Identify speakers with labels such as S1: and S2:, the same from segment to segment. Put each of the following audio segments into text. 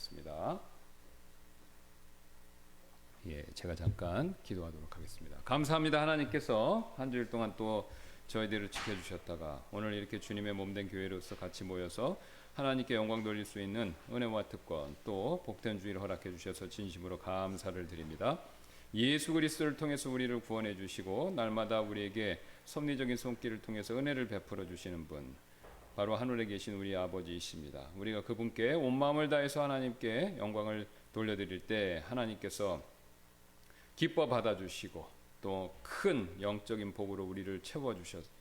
S1: 하겠습니다. 제가 잠깐 기도하도록 하겠습니다. 감사합니다. 하나님께서 한 주일 동안 또 저희들을 지켜주셨다가 오늘 이렇게 주님의 몸된 교회로서 같이 모여서 하나님께 영광 돌릴 수 있는 은혜와 특권 또 복된 주일을 허락해 주셔서 진심으로 감사를 드립니다. 예수 그리스도를 통해서 우리를 구원해 주시고 날마다 우리에게 섭리적인 손길을 통해서 은혜를 베풀어 주시는 분, 바로 하늘에 계신 우리 아버지이십니다. 우리가 그분께 온 마음을 다해서 하나님께 영광을 돌려드릴 때 하나님께서 기뻐 받아주시고 또 큰 영적인 복으로 우리를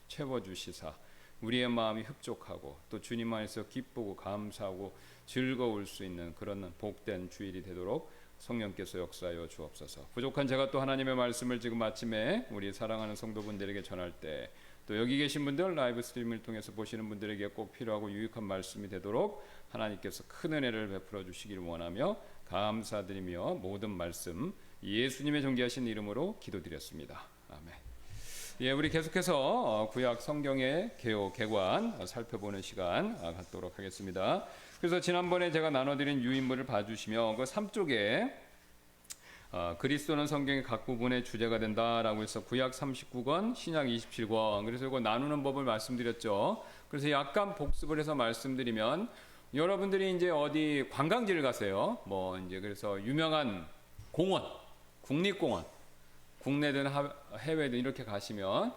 S1: 채워주시사 우리의 마음이 흡족하고 또 주님 안에서 기쁘고 감사하고 즐거울 수 있는 그런 복된 주일이 되도록 성령께서 역사하여 주옵소서. 부족한 제가 또 하나님의 말씀을 지금 아침에 우리 사랑하는 성도분들에게 전할 때 또 여기 계신 분들 라이브 스트림을 통해서 보시는 분들에게 꼭 필요하고 유익한 말씀이 되도록 하나님께서 큰 은혜를 베풀어 주시기를 원하며 감사드리며 모든 말씀 예수님의 존귀하신 이름으로 기도드렸습니다. 아멘. 우리 계속해서 구약 성경의 개관 살펴보는 시간 갖도록 하겠습니다. 그래서 지난번에 제가 나눠드린 유인물을 봐주시면 그 3쪽에 그리스도는 성경의 각 부분의 주제가 된다라고 해서 구약 39권, 신약 27권, 그래서 이거 나누는 법을 말씀드렸죠. 그래서 약간 복습을 해서 말씀드리면 여러분들이 이제 어디 관광지를 가세요. 이제 그래서 유명한 공원, 국립공원, 국내든 해외든 이렇게 가시면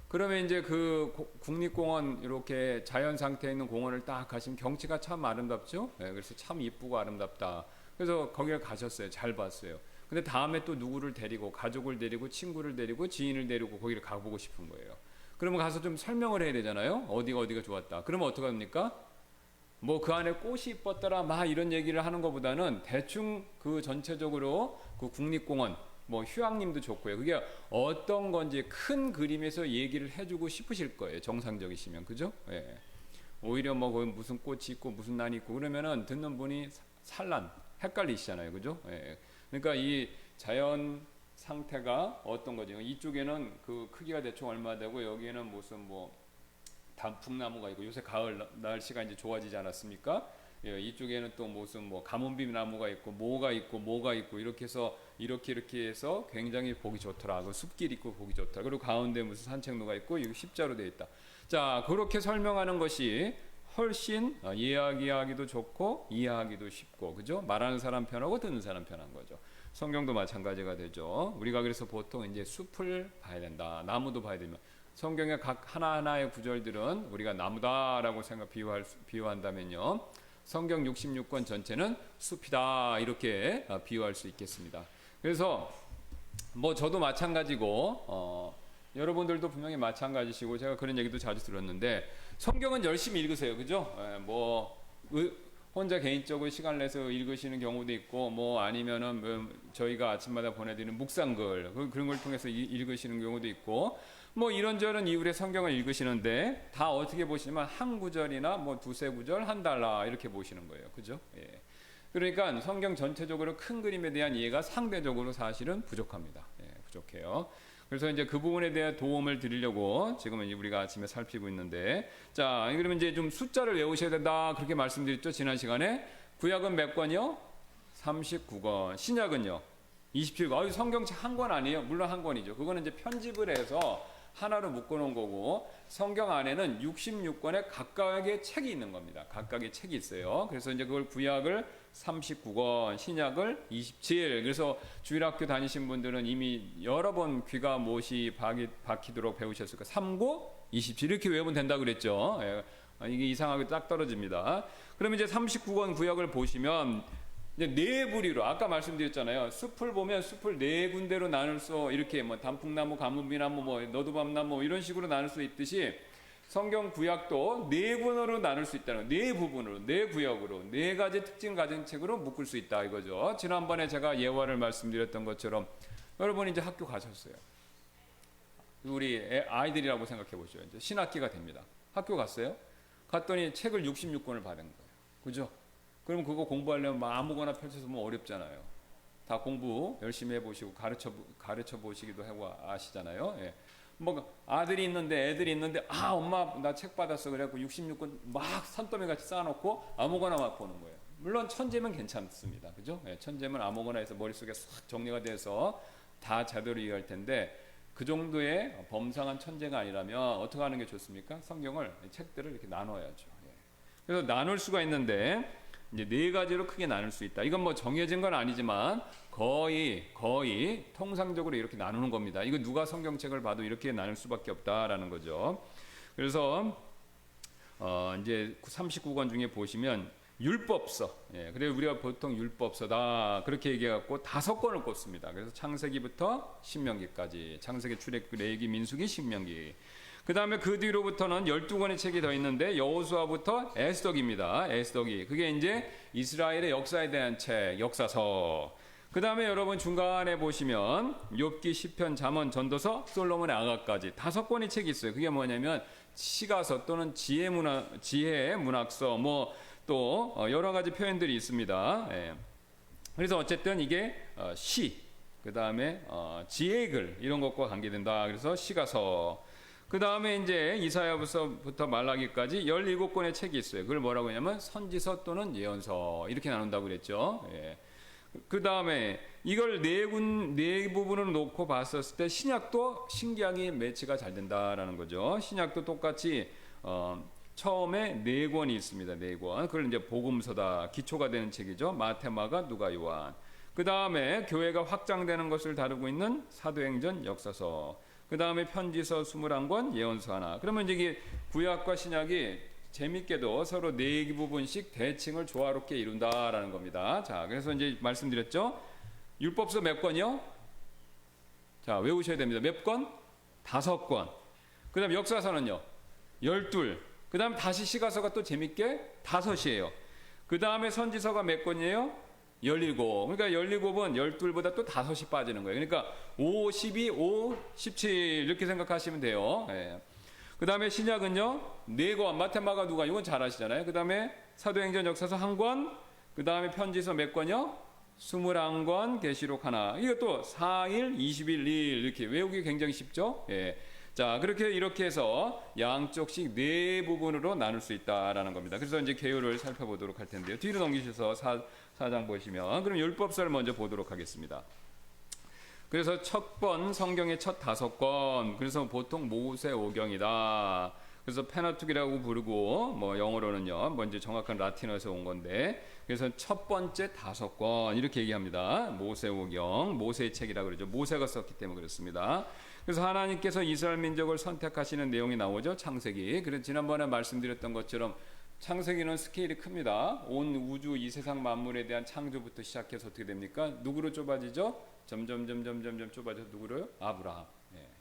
S1: 그러면 이제 그 국립공원 이렇게 자연 상태에 있는 공원을 딱 가시면 경치가 참 아름답죠. 그래서 참 이쁘고 아름답다. 그래서 거기를 가셨어요. 잘 봤어요. 근데 다음에 또 누구를 데리고 가족을 데리고 친구를 데리고 지인을 데리고 거기를 가보고 싶은 거예요. 그러면 가서 좀 설명을 해야 되잖아요. 어디가 좋았다. 그러면 어떻게 합니까? 그 안에 꽃이 이뻤더라 막 이런 얘기를 하는 것보다는 대충 그 전체적으로 그 국립공원 휴양림도 좋고요. 그게 어떤 건지 큰 그림에서 얘기를 해주고 싶으실 거예요. 정상적이시면. 그죠? 예. 오히려 거기 무슨 꽃이 있고 무슨 난이 있고 그러면은 듣는 분이 헷갈리시잖아요. 그죠? 예. 그러니까 이 자연 상태가 어떤 거지? 이쪽에는 그 크기가 대충 얼마 되고 여기에는 무슨 단풍나무가 있고 요새 가을 날씨가 이제 좋아지지 않았습니까? 이쪽에는 또 무슨 가뭄비 나무가 있고 뭐가 있고 이렇게 해서 이렇게 해서 굉장히 보기 좋더라. 그 숲길 있고 보기 좋더라. 그리고 가운데 무슨 산책로가 있고 이거 십자로 되어 있다. 자, 그렇게 설명하는 것이 훨씬 이야기하기도 좋고 이해하기도 쉽고, 그죠? 말하는 사람 편하고 듣는 사람 편한 거죠. 성경도 마찬가지가 되죠. 우리가 그래서 보통 이제 숲을 봐야 된다. 나무도 봐야 되면 성경의 각 하나하나의 구절들은 우리가 나무다라고 비유한다면요. 성경 66권 전체는 숲이다 이렇게 비유할 수 있겠습니다. 그래서 저도 마찬가지고 여러분들도 분명히 마찬가지시고 제가 그런 얘기도 자주 들었는데 성경은 열심히 읽으세요. 그죠? 혼자 개인적으로 시간을 내서 읽으시는 경우도 있고 아니면은 저희가 아침마다 보내드리는 묵상글 그런 걸 통해서 읽으시는 경우도 있고 이런저런 이유의 성경을 읽으시는데 다 어떻게 보시냐면 한 구절이나 두세 구절 한 달라 이렇게 보시는 거예요. 그죠? 예. 그러니까 성경 전체적으로 큰 그림에 대한 이해가 상대적으로 사실은 부족합니다. 예, 부족해요. 그래서 이제 그 부분에 대한 도움을 드리려고 지금은 우리가 아침에 살피고 있는데, 자, 그러면 이제 좀 숫자를 외우셔야 된다 그렇게 말씀드렸죠 지난 시간에. 구약은 몇 권이요? 39권. 신약은요? 27권. 성경책 한 권 아니에요? 물론 한 권이죠. 그거는 이제 편집을 해서 하나로 묶어놓은 거고 성경 안에는 66권의 각각의 책이 있는 겁니다. 각각의 책이 있어요. 그래서 이제 그걸 구약을 39권, 신약을 27. 그래서 주일학교 다니신 분들은 이미 여러 번 귀가 못이 박히도록 배우셨을 거예요. 39, 27 이렇게 외우면 된다 그랬죠. 예. 이게 이상하게 딱 떨어집니다. 그럼 이제 39권 구약을 보시면 이제 네 부류로 아까 말씀드렸잖아요. 숲을 보면 숲을 네 군데로 나눌 수 이렇게 단풍나무, 가뭄비나무, 너두밤나무 이런 식으로 나눌 수 있듯이 성경 구약도 네 분으로 나눌 수 있다는 네 부분으로 네 구역으로 네 가지 특징 가진 책으로 묶을 수 있다 이거죠. 지난번에 제가 예화를 말씀드렸던 것처럼 여러분 이제 학교 가셨어요. 우리 아이들이라고 생각해 보죠. 이제 신학기가 됩니다. 학교 갔어요. 갔더니 책을 66권을 받은 거예요. 그죠? 그럼 그거 공부하려면 아무거나 펼쳐서 어렵잖아요. 다 공부 열심히 해보시고 가르쳐 보시기도 하고 아시잖아요. 예. 아들이 있는데 애들이 있는데 엄마 나 책 받았어 그래갖고 66권 막 산더미 같이 쌓아놓고 아무거나 막 보는 거예요. 물론 천재면 괜찮습니다. 그죠? 예, 천재면 아무거나 해서 머릿속에 싹 정리가 돼서 다 제대로 이해할 텐데 그 정도의 범상한 천재가 아니라면 어떻게 하는 게 좋습니까? 성경을 책들을 이렇게 나눠야죠. 예. 그래서 나눌 수가 있는데 이제 네 가지로 크게 나눌 수 있다. 이건 뭐 정해진 건 아니지만 거의 통상적으로 이렇게 나누는 겁니다. 이거 누가 성경책을 봐도 이렇게 나눌 수밖에 없다라는 거죠. 그래서 이제 39권 중에 보시면 율법서. 예, 그래서 우리가 보통 율법서다 그렇게 얘기해갖고 5권을 꼽습니다. 그래서 창세기부터 신명기까지, 창세기, 출애굽, 레위기, 민수기, 신명기. 그 다음에 그 뒤로부터는 12권의 책이 더 있는데 여호수아부터 에스더기입니다. 에스더기. 그게 이제 이스라엘의 역사에 대한 책, 역사서. 그 다음에 여러분 중간에 보시면 욥기, 시편, 잠언, 전도서, 솔로몬의 아가까지 5권의 책이 있어요. 그게 뭐냐면 시가서 또는 지혜 문학서 뭐 또 여러 가지 표현들이 있습니다. 예. 그래서 어쨌든 이게 시, 그 다음에 지혜의 글 이런 것과 관계된다. 그래서 시가서. 그 다음에 이제 이사야서부터 말라기까지 17권의 책이 있어요. 그걸 뭐라고 하냐면 선지서 또는 예언서 이렇게 나눈다고 그랬죠. 예. 그 다음에 이걸 네 부분으로 놓고 봤었을 때 신약도 신기하게 매치가 잘 된다라는 거죠. 신약도 똑같이 처음에 4권이 있습니다. 4권. 그걸 이제 복음서다. 기초가 되는 책이죠. 마태, 마가, 누가, 요한. 그 다음에 교회가 확장되는 것을 다루고 있는 사도행전, 역사서. 그 다음에 편지서 21권, 예언서 하나. 그러면 이제 구약과 신약이 재밌게도 서로 4부분씩 대칭을 조화롭게 이룬다라는 겁니다. 자, 그래서 이제 말씀드렸죠. 율법서 몇 권이요? 자, 외우셔야 됩니다. 몇 권? 5권. 그 다음 역사서는요? 12. 그 다음 다시 시가서가 또 재밌게 5이에요. 그 다음에 선지서가 몇 권이에요? 17. 그러니까 17은 12보다 또 5이 빠지는 거예요. 그러니까 5, 12, 5, 17 이렇게 생각하시면 돼요. 예. 그 다음에 신약은요, 4권, 마테마가 누가, 이건 잘 아시잖아요. 그 다음에 사도행전 역사서 1권, 그 다음에 편지서 몇 권이요? 21권, 계시록 하나. 이것도 4일, 20일, 2일 이렇게 외우기 굉장히 쉽죠. 예. 자, 이렇게 해서 양쪽씩 4부분으로 나눌 수 있다라는 겁니다. 그래서 이제 개요를 살펴보도록 할 텐데요. 뒤로 넘기셔서 4장 보시면, 그럼 율법서를 먼저 보도록 하겠습니다. 그래서 성경의 첫 5권, 그래서 보통 모세오경이다. 그래서 페나툭이라고 부르고, 뭐 영어로는요, 뭐 이제 정확한 라틴어에서 온 건데, 그래서 첫 번째 5권 이렇게 얘기합니다. 모세오경, 모세의 책이라고 그러죠. 모세가 썼기 때문에 그렇습니다. 그래서 하나님께서 이스라엘 민족을 선택하시는 내용이 나오죠. 창세기. 그래서 지난번에 말씀드렸던 것처럼 창세기는 스케일이 큽니다. 온 우주 이 세상 만물에 대한 창조부터 시작해서 어떻게 됩니까? 누구로 좁아지죠? 점점 좁아져서 누구로요? 아브라함.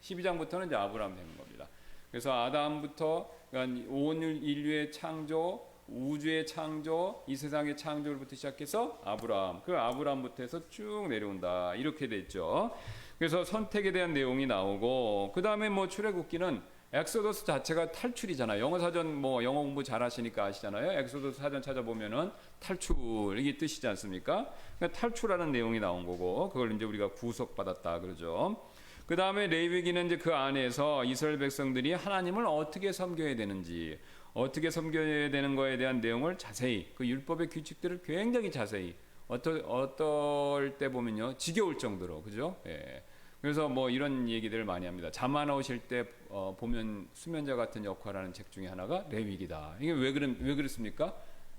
S1: 12장부터는 이제 아브라함 되는 겁니다. 그래서 아담부터 그러니까 온 인류의 창조, 우주의 창조, 이 세상의 창조부터 시작해서 아브라함. 그 아브라함부터 해서 쭉 내려온다. 이렇게 돼 있죠. 그래서 선택에 대한 내용이 나오고, 그 다음에 뭐 출애굽기는 엑소더스 자체가 탈출이잖아요. 영어 사전 뭐 영어 공부 잘하시니까 아시잖아요. 엑소더스 사전 찾아보면은 탈출 이게 뜻이지 않습니까? 그러니까 탈출하는 내용이 나온 거고, 그걸 이제 우리가 구속받았다 그러죠. 그 다음에 레위기는 이제 그 안에서 이스라엘 백성들이 하나님을 어떻게 섬겨야 되는지, 어떻게 섬겨야 되는 거에 대한 내용을 자세히, 그 율법의 규칙들을 굉장히 자세히, 어떨 때 보면요 지겨울 정도로, 그죠? 예. 그래서 뭐 이런 얘기들을 많이 합니다. 잠 안 오실 때 보면 수면자 같은 역할하는 책 중에 하나가 레위기다. 이게 왜 그렇습니까?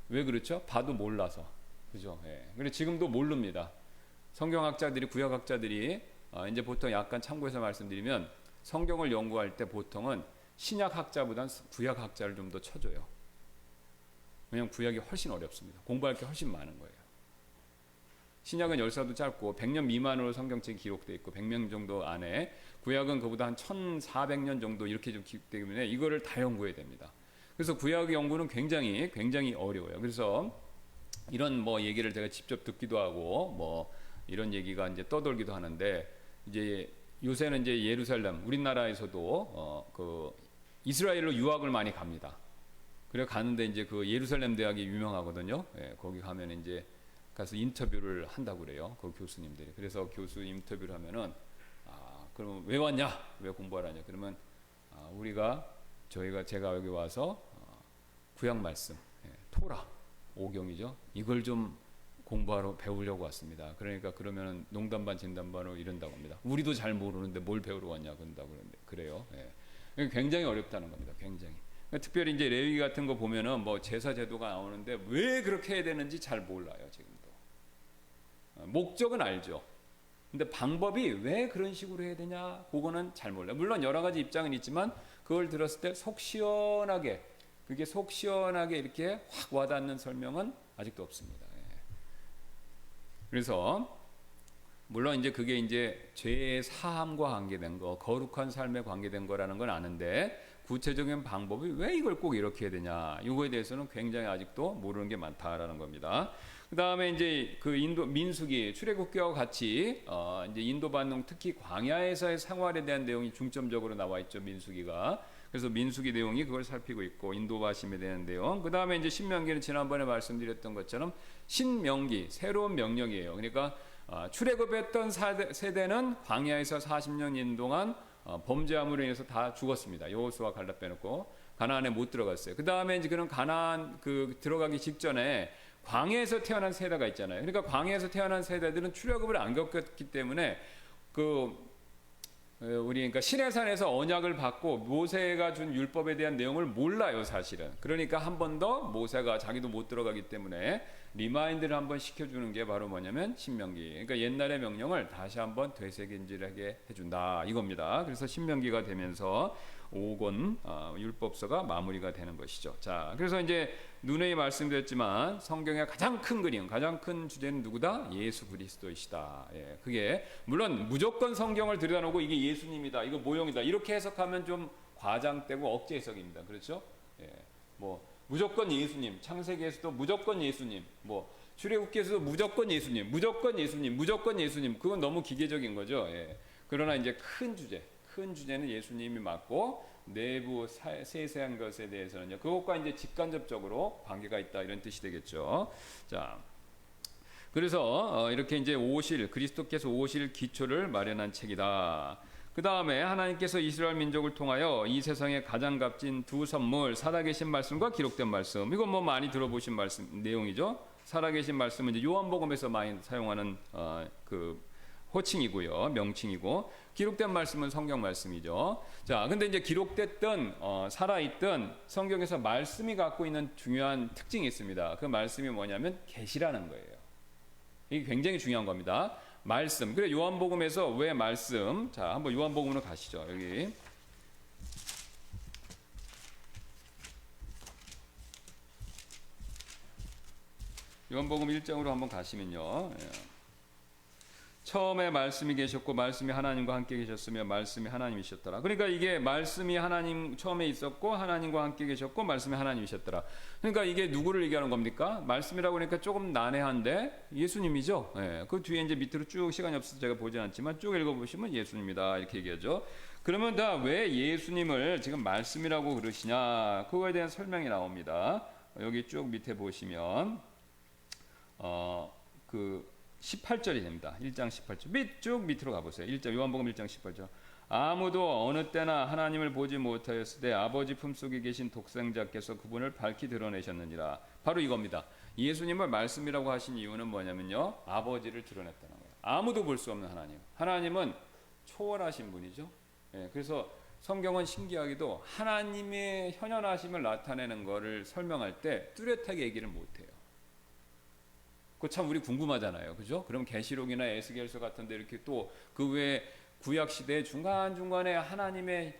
S1: 왜 그렇죠? 봐도 몰라서, 그죠? 예. 근데 지금도 모릅니다. 성경학자들이, 구약학자들이 이제 보통 약간 참고해서 말씀드리면 성경을 연구할 때 보통은 신약학자보다는 구약학자를 좀 더 쳐줘요. 왜냐하면 구약이 훨씬 어렵습니다. 공부할 게 훨씬 많은 거예요. 신약은 열사도 짧고 100년 미만으로 성경책이 기록되어 있고 100명 정도 안에, 구약은 그보다 한 1400년 정도 이렇게 좀 기록되기 때문에 이거를 다 연구해야 됩니다. 그래서 구약 연구는 굉장히 어려워요. 그래서 이런 뭐 얘기를 제가 직접 듣기도 하고 뭐 이런 얘기가 이제 떠돌기도 하는데, 이제 요새는 이제 예루살렘, 우리나라에서도 그 이스라엘로 유학을 많이 갑니다. 그래 가는데 이제 그 예루살렘 대학이 유명하거든요. 예, 거기 가면 이제 가서 인터뷰를 한다고 그래요. 그 교수님들이. 그래서 교수 인터뷰를 하면은 그러면 왜 왔냐? 왜 공부하라냐? 그러면 제가 여기 와서 구약 말씀, 토라, 오경이죠. 이걸 좀 공부하러 배우려고 왔습니다. 그러니까 그러면 농담 반 진담 반으로 이런다고 합니다. 우리도 잘 모르는데 뭘 배우러 왔냐 그런다고 그래요. 예. 굉장히 어렵다는 겁니다. 굉장히. 특별히 이제 레위 같은 거 보면은 뭐 제사 제도가 나오는데 왜 그렇게 해야 되는지 잘 몰라요. 지금도. 목적은 알죠. 근데 방법이 왜 그런 식으로 해야 되냐 그거는 잘 몰라요. 물론 여러 가지 입장은 있지만 그걸 들었을 때 속 시원하게 그게 속 시원하게 이렇게 확 와닿는 설명은 아직도 없습니다. 예. 그래서 물론 이제 그게 이제 죄의 사함과 관계된 거, 거룩한 삶에 관계된 거라는 건 아는데 구체적인 방법이 왜 이걸 꼭 이렇게 해야 되냐 이거에 대해서는 굉장히 아직도 모르는 게 많다라는 겁니다. 그 다음에 이제 그 인도 민수기 출애굽기와 같이 이제 인도 반동 특히 광야에서의 생활에 대한 내용이 중점적으로 나와 있죠. 민수기가. 그래서 민수기 내용이 그걸 살피고 있고 인도바심에 대한 내용. 그 다음에 이제 신명기는 지난번에 말씀드렸던 것처럼 신명기 새로운 명령이에요. 그러니까 출애굽했던 세대는 광야에서 40년 동안 범죄함으로 인해서 다 죽었습니다. 여호수아 갈렙 빼놓고 가나안에 못 들어갔어요. 그 다음에 이제 그런 가나안 들어가기 직전에 광야에서 태어난 세대가 있잖아요. 그러니까 광야에서 태어난 세대들은 출애굽을 안 겪었기 때문에 우리 그러니까 시내산에서 언약을 받고 모세가 준 율법에 대한 내용을 몰라요, 사실은. 그러니까 한 번 더 모세가 자기도 못 들어가기 때문에 리마인드를 한번 시켜주는 게 바로 뭐냐면 신명기. 그러니까 옛날의 명령을 다시 한번 되새김질하게 해준다 이겁니다. 그래서 신명기가 되면서 5권 율법서가 마무리가 되는 것이죠. 자, 그래서 이제 누누이 말씀드렸지만 성경의 가장 큰 그림, 가장 큰 주제는 누구다? 예수 그리스도이시다. 예, 그게 물론 무조건 성경을 들여다놓고 이게 예수님이다, 이거 모형이다 이렇게 해석하면 좀 과장되고 억지 해석입니다. 그렇죠? 예, 뭐 무조건 예수님, 창세기에서도 무조건 예수님, 뭐 출애굽기에서도 무조건 예수님, 무조건 예수님, 무조건 예수님. 그건 너무 기계적인 거죠. 예. 그러나 이제 큰 주제는 예수님이 맞고 내부 세세한 것에 대해서는요. 그것과 이제 직간접적으로 관계가 있다 이런 뜻이 되겠죠. 자, 그래서 이렇게 이제 그리스도께서 오실 기초를 마련한 책이다. 그 다음에 하나님께서 이스라엘 민족을 통하여 이 세상에 가장 값진 두 선물, 살아계신 말씀과 기록된 말씀. 이건 뭐 많이 들어보신 말씀 내용이죠. 살아계신 말씀은 이제 요한복음에서 많이 사용하는 호칭이고요, 명칭이고, 기록된 말씀은 성경 말씀이죠. 자, 근데 이제 기록됐던 살아있던 성경에서 말씀이 갖고 있는 중요한 특징이 있습니다. 그 말씀이 뭐냐면 계시라는 거예요. 이게 굉장히 중요한 겁니다. 말씀. 그래 요한복음에서 왜 말씀? 자, 한번 요한복음으로 가시죠. 여기 요한복음 1장으로 한번 가시면요. 처음에 말씀이 계셨고 말씀이 하나님과 함께 계셨으며 말씀이 하나님이셨더라. 그러니까 이게 말씀이 하나님 처음에 있었고 하나님과 함께 계셨고 말씀이 하나님이셨더라. 그러니까 이게 누구를 얘기하는 겁니까? 말씀이라고 하니까 조금 난해한데 예수님이죠. 예, 그 뒤에 이제 밑으로 쭉 시간이 없어서 제가 보지 않지만 쭉 읽어보시면 예수님이다 이렇게 얘기하죠. 그러면 다 왜 예수님을 지금 말씀이라고 그러시냐? 그거에 대한 설명이 나옵니다. 여기 쭉 밑에 보시면 18절이 됩니다. 1장 18절. 쭉 밑으로 가보세요. 요한복음 1장 18절. 아무도 어느 때나 하나님을 보지 못하였을 때 아버지 품속에 계신 독생자께서 그분을 밝히 드러내셨느니라. 바로 이겁니다. 예수님을 말씀이라고 하신 이유는 뭐냐면요. 아버지를 드러냈다는 거예요. 아무도 볼 수 없는 하나님. 하나님은 초월하신 분이죠. 예, 그래서 성경은 신기하게도 하나님의 현현하심을 나타내는 것을 설명할 때 뚜렷하게 얘기를 못해요. 그거 참 우리 궁금하잖아요, 그죠? 그럼 계시록이나 에스겔서 같은데 이렇게 또 그 외에 구약 시대 중간 중간에 하나님의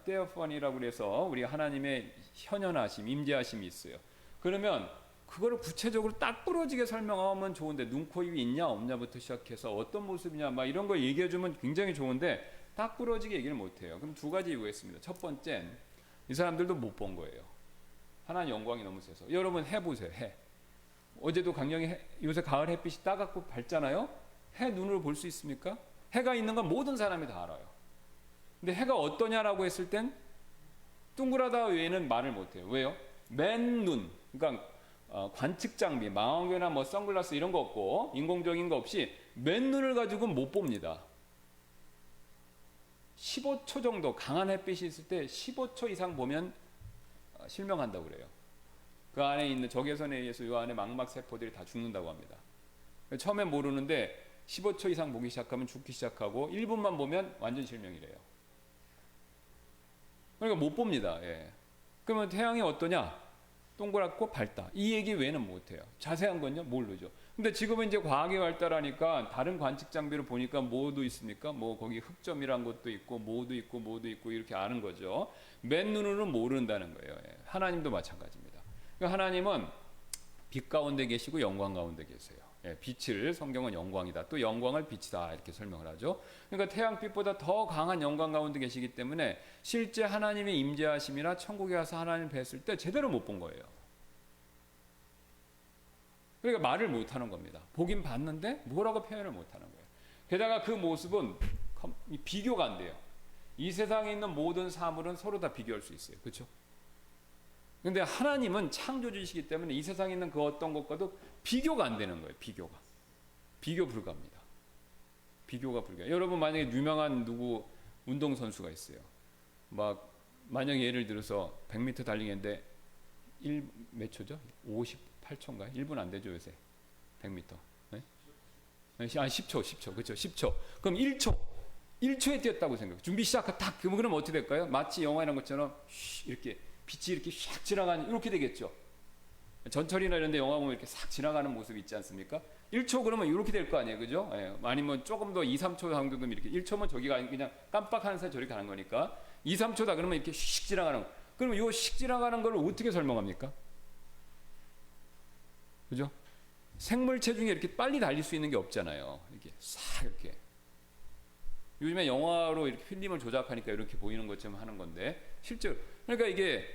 S1: 테오파니라고 그래서 우리 하나님의 현현하심, 임재하심이 있어요. 그러면 그거를 구체적으로 딱 부러지게 설명하면 좋은데 눈, 코, 입이 있냐 없냐부터 시작해서 어떤 모습이냐 막 이런 거 얘기해주면 굉장히 좋은데 딱 부러지게 얘기를 못해요. 그럼 두 가지 이유가 있습니다. 첫 번째, 이 사람들도 못 본 거예요. 하나님 영광이 너무 세서. 여러분 해보세요. 해. 어제도 강령이 요새 가을 햇빛이 따갑고 밝잖아요. 해 눈으로 볼 수 있습니까? 해가 있는 건 모든 사람이 다 알아요. 근데 해가 어떠냐라고 했을 땐 둥그라다 외에는 말을 못해요. 왜요? 맨눈, 그러니까 관측 장비, 망원경이나 뭐 선글라스 이런 거 없고 인공적인 거 없이 맨눈을 가지고는 못 봅니다. 15초 정도 강한 햇빛이 있을 때 15초 이상 보면 실명한다고 그래요. 그 안에 있는 적외선에 의해서 이 안에 망막 세포들이 다 죽는다고 합니다. 처음에 모르는데 15초 이상 보기 시작하면 죽기 시작하고 1분만 보면 완전 실명이래요. 그러니까 못 봅니다. 예. 그러면 태양이 어떠냐? 동그랗고 밝다. 이 얘기 외에는 못해요. 자세한 건요 모르죠. 근데 지금은 이제 과학이 발달하니까 다른 관측 장비로 보니까 뭐도 있습니까? 뭐 거기 흑점이란 것도 있고 뭐도 있고 이렇게 아는 거죠. 맨눈으로는 모른다는 거예요. 예. 하나님도 마찬가지입니다. 그러니까 하나님은 빛 가운데 계시고 영광 가운데 계세요. 예, 빛을 성경은 영광이다. 또 영광을 빛이다 이렇게 설명을 하죠. 그러니까 태양빛보다 더 강한 영광 가운데 계시기 때문에 실제 하나님의 임재하심이나 천국에 가서 하나님 뵀을 때 제대로 못 본 거예요. 그러니까 말을 못 하는 겁니다. 보긴 봤는데 뭐라고 표현을 못 하는 거예요. 게다가 그 모습은 비교가 안 돼요. 이 세상에 있는 모든 사물은 서로 다 비교할 수 있어요. 그렇죠? 근데 하나님은 창조주이시기 때문에 이 세상에 있는 그 어떤 것과도 비교가 안 되는 거예요. 비교 불가합니다. 비교가 불가. 여러분 만약에 유명한 누구 운동선수가 있어요. 만약에 예를 들어서 100m 달리기인데 몇 초죠? 58초인가요? 1분 안 되죠 요새 100m. 네? 10초 그렇죠? 10초. 그럼 1초에 뛰었다고 생각해요. 준비 시작 딱 그럼 어떻게 될까요? 마치 영화 이런 것처럼 이렇게 빛이 이렇게 샥 지나가는 이렇게 되겠죠. 전철이나 이런 데 영화 보면 이렇게 싹 지나가는 모습이 있지 않습니까? 1초 그러면 이렇게 될 거 아니에요. 그죠? 예. 아니면 조금 더 2, 3초 정도면 이렇게 1초면 저기가 아니고 그냥 깜빡하는 사이 저리 가는 거니까 2, 3초다 그러면 이렇게 씩 지나가는 거. 그러면 이 씩 지나가는 걸 어떻게 설명합니까? 그죠? 생물체 중에 이렇게 빨리 달릴 수 있는 게 없잖아요. 이렇게 싹 이렇게. 요즘에 영화로 이렇게 필름을 조작하니까 이렇게 보이는 것처럼 하는 건데 실제로 그러니까 이게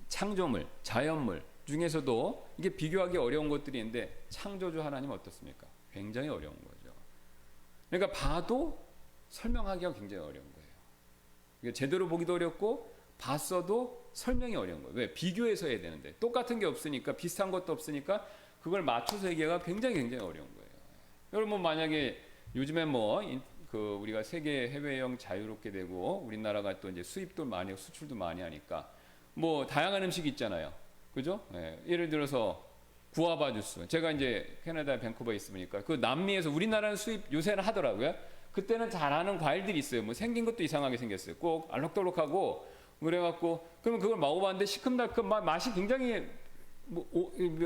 S1: 창조물, 자연물 중에서도 이게 비교하기 어려운 것들이 있는데 창조주 하나님 어떻습니까? 굉장히 어려운 거죠. 그러니까 봐도 설명하기가 굉장히 어려운 거예요. 이게 제대로 보기도 어렵고 봤어도 설명이 어려운 거예요. 왜? 비교해서 해야 되는데 똑같은 게 없으니까 비슷한 것도 없으니까 그걸 맞춰서 얘기하기가 굉장히 어려운 거예요. 여러분 만약에 요즘에 우리가 세계 해외여행 자유롭게 되고 우리나라가 또 이제 수입도 많이 하고 수출도 많이 하니까 다양한 음식이 있잖아요. 그죠? 예, 예를 들어서 구아바 주스. 제가 이제 캐나다 밴쿠버에 있으니까 그 남미에서 우리나라는 수입 요새는 하더라고요. 그때는 잘 아는 과일들이 있어요. 생긴 것도 이상하게 생겼어요. 꼭 알록달록하고 그래갖고 그러면 그걸 먹어봤는데 시큼달큼 맛이 굉장히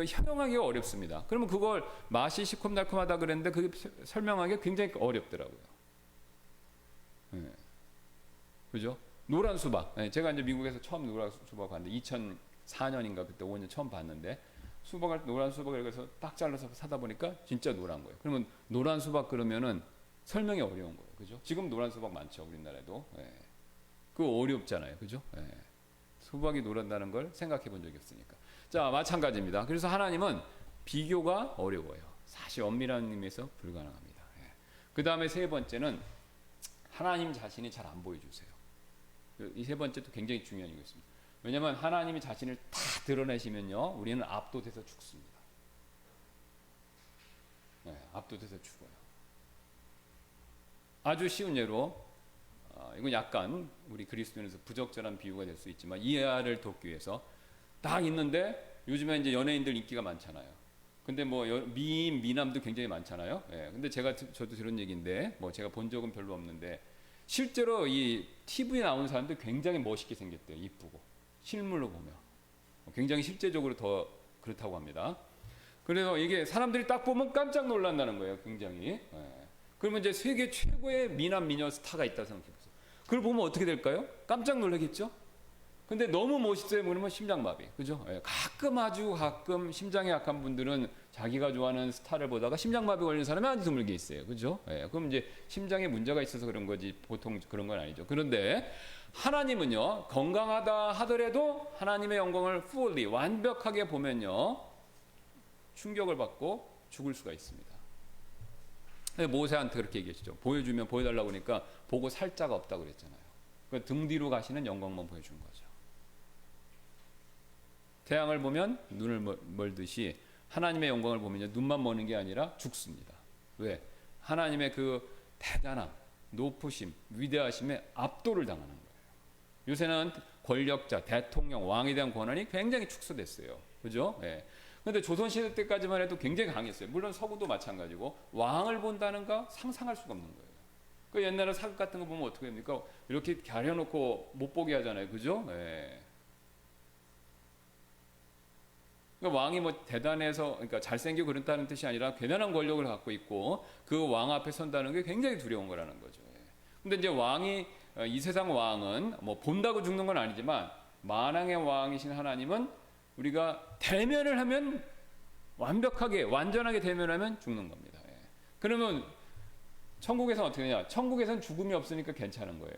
S1: 형용하기가 어렵습니다. 그러면 그걸 맛이 시큼달콤하다 그랬는데 그게 설명하기가 굉장히 어렵더라고요. 네. 그죠? 노란 수박. 네, 제가 이제 미국에서 처음 노란 수박 봤는데 2004년인가 그때 5년 처음 봤는데 노란 수박을 그래서 딱 잘라서 사다 보니까 진짜 노란 거예요. 그러면 노란 수박 그러면은 설명이 어려운 거예요. 그죠? 지금 노란 수박 많죠, 우리나라에도. 네. 그거 어렵잖아요. 그죠? 네. 수박이 노란다는 걸 생각해 본 적이 없으니까. 자, 마찬가지입니다. 그래서 하나님은 비교가 어려워요. 사실 엄밀한 의미에서 불가능합니다. 네. 그 다음에 세 번째는 하나님 자신이 잘 안 보여주세요. 이 세 번째도 굉장히 중요한 이유가 있습니다. 왜냐하면 하나님이 자신을 다 드러내시면요 우리는 압도돼서 죽습니다. 네, 압도돼서 죽어요. 아주 쉬운 예로 이건 약간 우리 그리스도인에서 부적절한 비유가 될 수 있지만 이해를 돕기 위해서 딱 있는데 요즘에 이제 연예인들 인기가 많잖아요. 근데 미남도 굉장히 많잖아요. 예, 근데 저도 들은 얘기인데 제가 본 적은 별로 없는데 실제로 이 TV에 나오는 사람들 굉장히 멋있게 생겼대요. 이쁘고 실물로 보면 굉장히 실제적으로 더 그렇다고 합니다. 그래서 이게 사람들이 딱 보면 깜짝 놀란다는 거예요. 굉장히. 예. 그러면 이제 세계 최고의 미남 미녀 스타가 있다고 생각해보세요. 그걸 보면 어떻게 될까요? 깜짝 놀라겠죠? 근데 너무 멋있어요. 그러면 심장마비. 그죠? 예. 아주 가끔 심장이 약한 분들은 자기가 좋아하는 스타를 보다가 심장마비 걸리는 사람이 아주 드물게 있어요. 그죠? 예. 그럼 이제 심장에 문제가 있어서 그런 거지 보통 그런 건 아니죠. 그런데 하나님은요, 건강하다 하더라도 하나님의 영광을 fully, 완벽하게 보면요, 충격을 받고 죽을 수가 있습니다. 모세한테 그렇게 얘기했죠. 보여주면 보여달라고 하니까 보고 살 자가 없다고 그랬잖아요. 등 뒤로 가시는 영광만 보여준 거죠. 태양을 보면 눈을 멀듯이 하나님의 영광을 보면요 눈만 머는 게 아니라 죽습니다. 왜? 하나님의 그 대단함, 높으심, 위대하심에 압도를 당하는 거예요. 요새는 권력자, 대통령, 왕에 대한 권한이 굉장히 축소됐어요. 그죠? 예. 근데 조선시대 때까지만 해도 굉장히 강했어요. 물론 서구도 마찬가지고 왕을 본다는 거 상상할 수가 없는 거예요. 그 옛날에 사극 같은 거 보면 어떻게 됩니까? 이렇게 가려놓고 못 보게 하잖아요. 그죠? 예. 그러니까 왕이 뭐 대단해서 그러니까 잘생기고 그렇다는 뜻이 아니라 괜한한 권력을 갖고 있고 그 왕 앞에 선다는 게 굉장히 두려운 거라는 거죠. 예. 근데 이제 왕이 이 세상 왕은 뭐 본다고 죽는 건 아니지만 만왕의 왕이신 하나님은 우리가 대면을 하면 완벽하게 완전하게 대면하면 죽는 겁니다. 예. 그러면 천국에서는 어떻게 되냐? 천국에서는 죽음이 없으니까 괜찮은 거예요.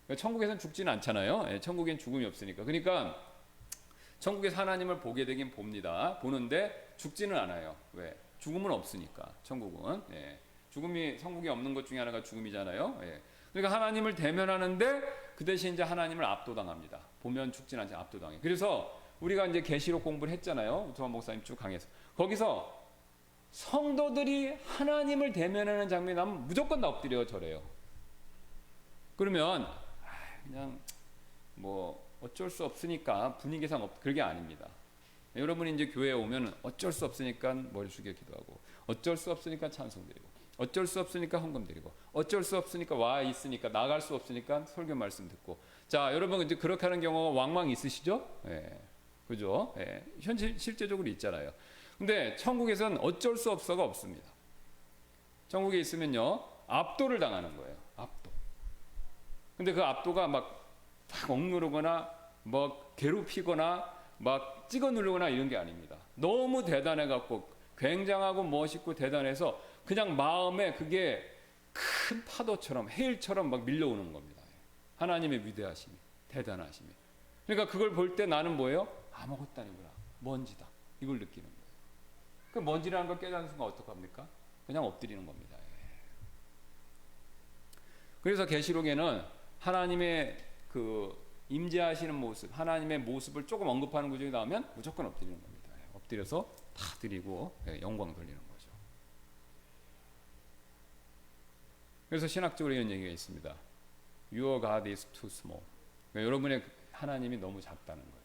S1: 그러니까 천국에서는 죽지는 않잖아요. 예. 천국엔 죽음이 없으니까. 그러니까 천국에서 하나님을 보게 되긴 봅니다. 보는데 죽지는 않아요. 왜? 죽음은 없으니까. 천국은. 예. 죽음이 천국에 없는 것 중에 하나가 죽음이잖아요. 예. 그러니까 하나님을 대면하는데 그 대신 이제 하나님을 압도당합니다. 보면 죽진 않지 압도당해. 그래서 우리가 이제 계시록 공부를 했잖아요. 우토만 목사님 쭉 강해서. 거기서 성도들이 하나님을 대면하는 장면이 나면 무조건 다 엎드려 절해요. 그러면 그냥 뭐 어쩔 수 없으니까 분위기상 그게 아닙니다. 여러분이 이제 교회에 오면 어쩔 수 없으니까 머리 숙여 기도하고 어쩔 수 없으니까 찬송 드리고 어쩔 수 없으니까 헌금 드리고 어쩔 수 없으니까 와 있으니까 나갈 수 없으니까 설교 말씀 듣고. 자, 여러분 이제 그렇게 하는 경우가 왕왕 있으시죠? 예. 그죠? 예. 실제적으로 있잖아요. 근데 천국에서는 어쩔 수 없어가 없습니다. 천국에 있으면요 압도를 당하는 거예요. 압도. 근데 그 압도가 막 억누르거나 막 괴롭히거나 막 찍어 누르거나 이런 게 아닙니다. 너무 대단해 갖고 굉장하고 멋있고 대단해서 그냥 마음에 그게 큰 파도처럼 해일처럼 막 밀려오는 겁니다. 하나님의 위대하심이, 대단하심이. 그러니까 그걸 볼 때 나는 뭐예요? 아무것도 아니구나. 먼지다. 이걸 느끼는 거예요. 그 먼지라는 걸 깨닫는 순간 어떡합니까? 그냥 엎드리는 겁니다. 그래서 계시록에는 하나님의 그 임재하시는 모습, 하나님의 모습을 조금 언급하는 구절이 나오면 무조건 엎드리는 겁니다. 엎드려서 다 드리고 영광 돌리는 거죠. 그래서 신학적으로 이런 얘기가 있습니다. Your God is too small. 그러니까 여러분의 하나님이 너무 작다는 거예요.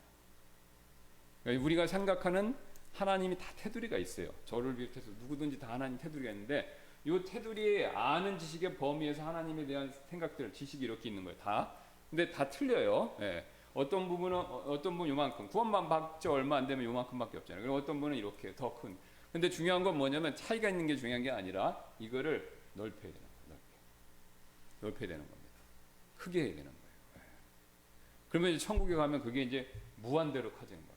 S1: 그러니까 우리가 생각하는 하나님이 다 테두리가 있어요. 저를 비롯해서 누구든지 다 하나님 테두리가 있는데 이 테두리에 아는 지식의 범위에서 하나님에 대한 생각들, 지식이 이렇게 있는 거예요. 다. 근데 다 틀려요. 예. 어떤 부분은 요만큼, 구원만 받지 얼마 안 되면 요만큼밖에 없잖아요. 그리고 어떤 분은 이렇게 더 큰. 근데 중요한 건 뭐냐면 차이가 있는 게 중요한 게 아니라 이거를 넓혀야 되는 거예요. 넓혀야 되는 겁니다. 크게 해야 되는 거예요. 예. 그러면 이제 천국에 가면 그게 이제 무한대로 커지는 겁니다.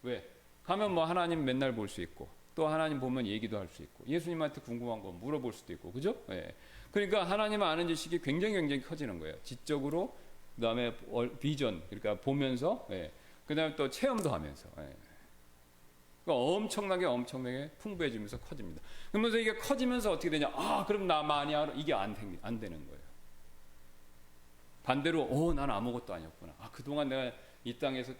S1: 왜? 가면 뭐 하나님 맨날 볼 수 있고 또 하나님 보면 얘기도 할 수 있고 예수님한테 궁금한 거 물어볼 수도 있고 그죠? 예. 그러니까 하나님 아는 지식이 굉장히 커지는 거예요. 지적으로 그다음에 비전 그러니까 보면서 예. 그다음에 또 체험도 하면서 예. 그러니까 엄청나게 풍부해지면서 커집니다. 그러면서 이게 커지면서 어떻게 되냐? 아 그럼 나 많이 알아? 이게 안 되는 거예요. 반대로 난 아무것도 아니었구나. 아 그동안 내가 이 땅에서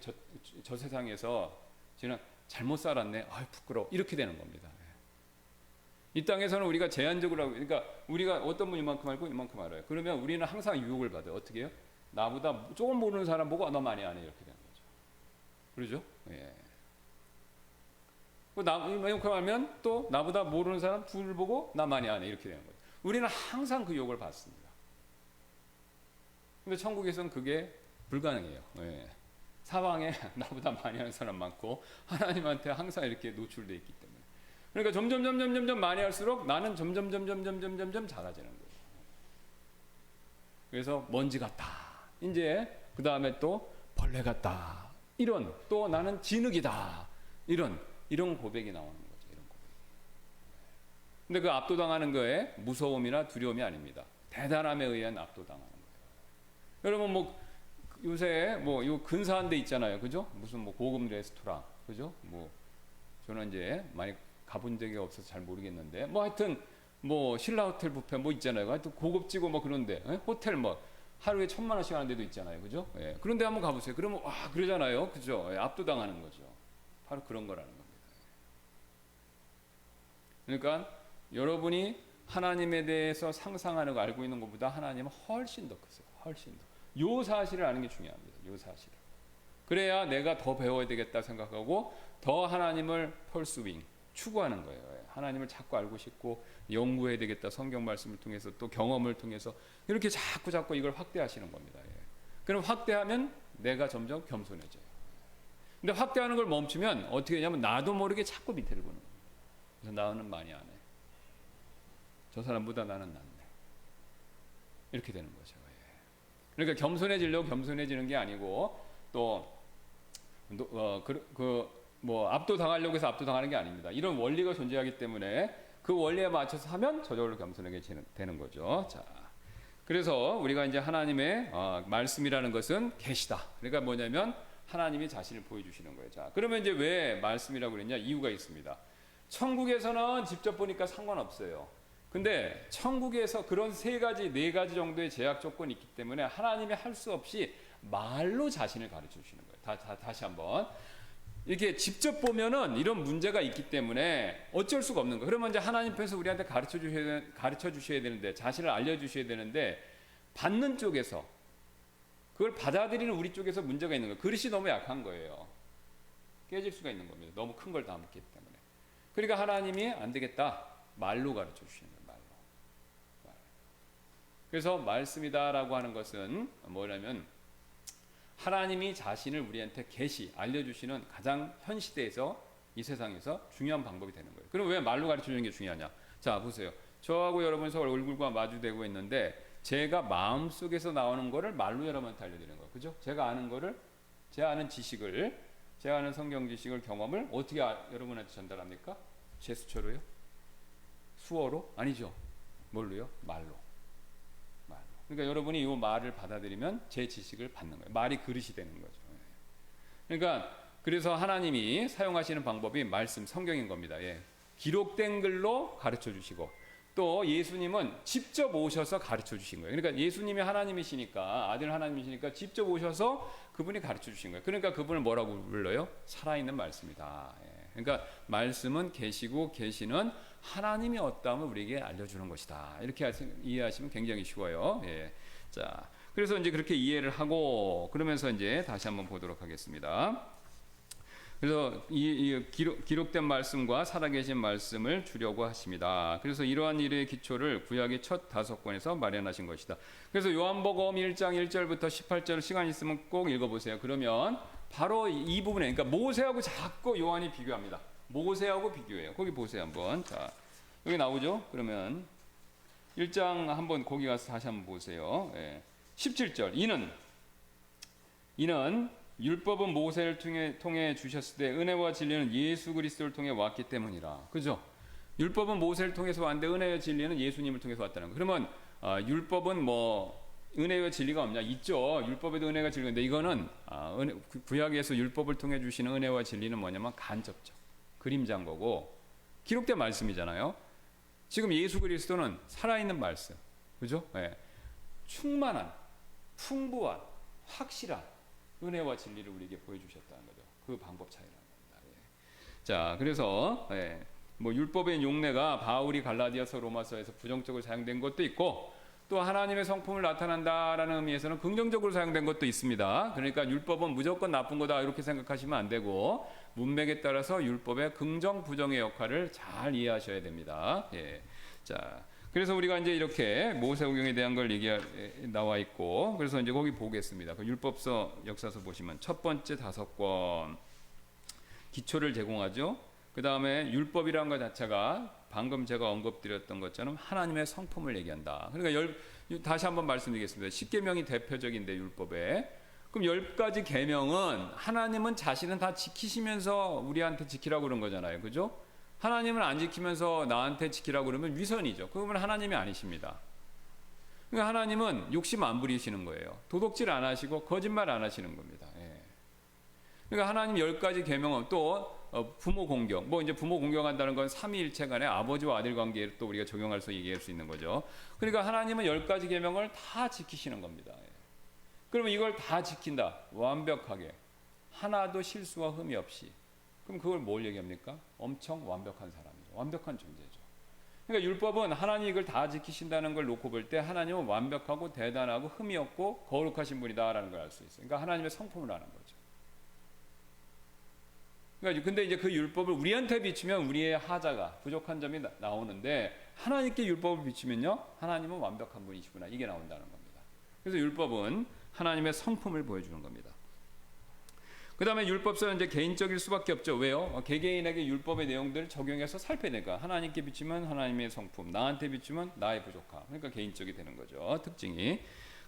S1: 저 세상에서 지금 잘못 살았네. 아 부끄러워. 이렇게 되는 겁니다. 이 땅에서는 우리가 제한적으로 하고, 그러니까 우리가 어떤 분 이만큼 알고 이만큼 알아요. 그러면 우리는 항상 유혹을 받아요. 어떻게 해요? 나보다 조금 모르는 사람 보고 너 많이 아네 이렇게 되는 거죠. 그러죠? 예. 나 이만큼 알면 또 나보다 모르는 사람 둘 보고 나 많이 아네 이렇게 되는 거죠. 우리는 항상 그 유혹을 받습니다. 근데 천국에서는 그게 불가능해요. 예. 사방에 나보다 많이 하는 사람 많고 하나님한테 항상 이렇게 노출되어 있기 때문에 그러니까 점점 많이 할수록 나는 점점 작아지는 거예요. 그래서 먼지 같다. 이제 그 다음에 또 벌레 같다. 이런 또 나는 진흙이다. 이런 고백이 나오는 거죠. 이런 고백. 근데 그 압도당하는 거에 무서움이나 두려움이 아닙니다. 대단함에 의한 압도당하는 거예요. 여러분 뭐 요새 뭐 요 근사한 데 있잖아요. 그죠? 무슨 뭐 고급 레스토랑. 그죠? 뭐 저는 이제 많이 가본 적이 없어서 잘 모르겠는데 뭐 하여튼 뭐 신라 호텔 뷔페 뭐 있잖아요. 하여튼 고급지고 뭐 그런데 예? 호텔 뭐 하루에 1,000,000원씩 하는 데도 있잖아요. 그죠? 예. 그런데 한번 가보세요. 그러면 와 그러잖아요. 그죠? 예. 압도당하는 거죠. 바로 그런 거라는 겁니다. 그러니까 여러분이 하나님에 대해서 상상하는 거 알고 있는 것보다 하나님은 훨씬 더 크세요. 훨씬 더. 요 사실을 아는 게 중요합니다. 요 사실을. 그래야 내가 더 배워야 되겠다 생각하고 더 하나님을 펄스윙 추구하는 거예요. 하나님을 자꾸 알고 싶고 연구해야 되겠다. 성경 말씀을 통해서 또 경험을 통해서 이렇게 자꾸 이걸 확대하시는 겁니다. 그럼 확대하면 내가 점점 겸손해져요. 근데 확대하는 걸 멈추면 어떻게 되냐면 나도 모르게 자꾸 밑에를 보는 거예요. 그래서 나는 많이 안 해. 저 사람보다 나는 낫네. 이렇게 되는 거죠. 그러니까 겸손해지려고 겸손해지는 게 아니고 또 뭐 압도당하려고 해서 압도당하는 게 아닙니다. 이런 원리가 존재하기 때문에 그 원리에 맞춰서 하면 저절로 겸손하게 되는 거죠. 자, 그래서 우리가 이제 하나님의 말씀이라는 것은 계시다. 그러니까 뭐냐면 하나님이 자신을 보여주시는 거예요. 자, 그러면 이제 왜 말씀이라고 그랬냐? 이유가 있습니다. 천국에서는 직접 보니까 상관없어요. 근데 천국에서 그런 세 가지, 네 가지 정도의 제약 조건이 있기 때문에 하나님이 할 수 없이 말로 자신을 가르쳐 주시는 거예요. 다시 한번. 이렇게 직접 보면은 이런 문제가 있기 때문에 어쩔 수가 없는 거예요. 그러면 이제 하나님께서 우리한테 가르쳐 주셔야 되는데, 자신을 알려주셔야 되는데, 받는 쪽에서, 그걸 받아들이는 우리 쪽에서 문제가 있는 거예요. 그릇이 너무 약한 거예요. 깨질 수가 있는 겁니다. 너무 큰 걸 담았기 때문에. 그러니까 하나님이 안 되겠다. 말로 가르쳐 주시는 거예요. 말로. 그래서 말씀이다라고 하는 것은 뭐냐면 하나님이 자신을 우리한테 알려주시는 가장 현 시대에서 이 세상에서 중요한 방법이 되는 거예요. 그럼 왜 말로 가르쳐 주는 게 중요하냐? 자, 보세요. 저하고 여러분이 얼굴과 마주대고 있는데 제가 마음속에서 나오는 거를 말로 여러분한테 알려드리는 거예요. 그죠? 제가 아는 거를, 제가 아는 지식을, 제가 아는 성경 지식을, 경험을 어떻게 여러분한테 전달합니까? 제스처로요? 수어로? 아니죠. 뭘로요? 말로. 그러니까 여러분이 이 말을 받아들이면 제 지식을 받는 거예요. 말이 그릇이 되는 거죠. 그러니까 그래서 하나님이 사용하시는 방법이 말씀, 성경인 겁니다. 기록된 글로 가르쳐 주시고 또 예수님은 직접 오셔서 가르쳐 주신 거예요. 그러니까 예수님이 하나님이시니까, 아들 하나님이시니까 직접 오셔서 그분이 가르쳐 주신 거예요. 그러니까 그분을 뭐라고 불러요? 살아있는 말씀이다. 그러니까 말씀은 계시고 계시는 하나님이 어떠함을 우리에게 알려주는 것이다. 이렇게 이해하시면 굉장히 쉬워요. 자, 그래서 이제 그렇게 이해를 하고 그러면서 이제 다시 한번 보도록 하겠습니다. 그래서 이 기록된 말씀과 살아계신 말씀을 주려고 하십니다. 그래서 이러한 일의 기초를 구약의 첫 5권에서 마련하신 것이다. 그래서 요한복음 1장 1절부터 18절 시간 있으면 꼭 읽어보세요. 그러면 바로 이 부분에, 그러니까 모세하고 자꾸 요한이 비교합니다. 모세하고 비교해요. 거기 보세요 한번. 자, 여기 나오죠? 그러면 1장 한번 거기 가서 다시 한번 보세요. 17절. 이는 율법은 모세를 통해 주셨을 때 은혜와 진리는 예수 그리스도를 통해 왔기 때문이라. 그죠? 율법은 모세를 통해서 왔는데 은혜와 진리는 예수님을 통해서 왔다는 거. 그러면 율법은 뭐 은혜와 진리가 없냐? 있죠. 율법에도 은혜가 진리가 있는데 이거는 구약에서 율법을 통해 주시는 은혜와 진리는 뭐냐면 간접적, 그림자인 거고 기록된 말씀이잖아요. 지금 예수 그리스도는 살아있는 말씀, 그죠? 충만한, 풍부한, 확실한 은혜와 진리를 우리에게 보여주셨다는 거죠. 그 방법 차이라는 겁니다. 자, 그래서 뭐 율법의 용례가 바울이 갈라디아서 로마서에서 부정적으로 사용된 것도 있고 또 하나님의 성품을 나타난다라는 의미에서는 긍정적으로 사용된 것도 있습니다. 그러니까 율법은 무조건 나쁜 거다 이렇게 생각하시면 안 되고 문맥에 따라서 율법의 긍정 부정의 역할을 잘 이해하셔야 됩니다. 자, 그래서 우리가 이제 이렇게 모세오경에 대한 걸 나와 있고 그래서 이제 거기 보겠습니다. 그 율법서 역사서 보시면 첫 번째 5권 기초를 제공하죠. 그 다음에 율법이라는 것 자체가 방금 제가 언급드렸던 것처럼 하나님의 성품을 얘기한다. 그러니까 다시 한번 말씀드리겠습니다. 10계명이 대표적인데 율법에 그럼 10가지 계명은 하나님은 자신은 다 지키시면서 우리한테 지키라고 그런 거잖아요. 그죠? 하나님은 안 지키면서 나한테 지키라고 그러면 위선이죠. 그러면 하나님이 아니십니다. 그러니까 하나님은 욕심 안 부리시는 거예요. 도둑질 안 하시고 거짓말 안 하시는 겁니다. 그러니까 하나님 10가지 계명은 또 부모 공경, 뭐 이제 부모 공경한다는 건 삼위일체 간의 아버지와 아들 관계를 또 우리가 적용해서 얘기할 수 있는 거죠. 그러니까 하나님은 10가지 계명을 다 지키시는 겁니다. 그러면 이걸 다 지킨다, 완벽하게 하나도 실수와 흠이 없이. 그럼 그걸 뭘 얘기합니까? 엄청 완벽한 사람이죠. 완벽한 존재죠. 그러니까 율법은 하나님이 이걸 다 지키신다는 걸 놓고 볼 때 하나님은 완벽하고 대단하고 흠이 없고 거룩하신 분이다라는 걸 알 수 있어요. 그러니까 하나님의 성품을 아는 거죠. 그러니까 근데 이제 그 율법을 우리한테 비추면 우리의 하자가 부족한 점이 나오는데 하나님께 율법을 비추면요, 하나님은 완벽한 분이시구나, 이게 나온다는 겁니다. 그래서 율법은 하나님의 성품을 보여주는 겁니다. 그 다음에 율법서는 이제 개인적일 수밖에 없죠. 왜요? 개개인에게 율법의 내용들을 적용해서 살펴내니까 하나님께 비추면 하나님의 성품, 나한테 비추면 나의 부족함. 그러니까 개인적이 되는 거죠, 특징이.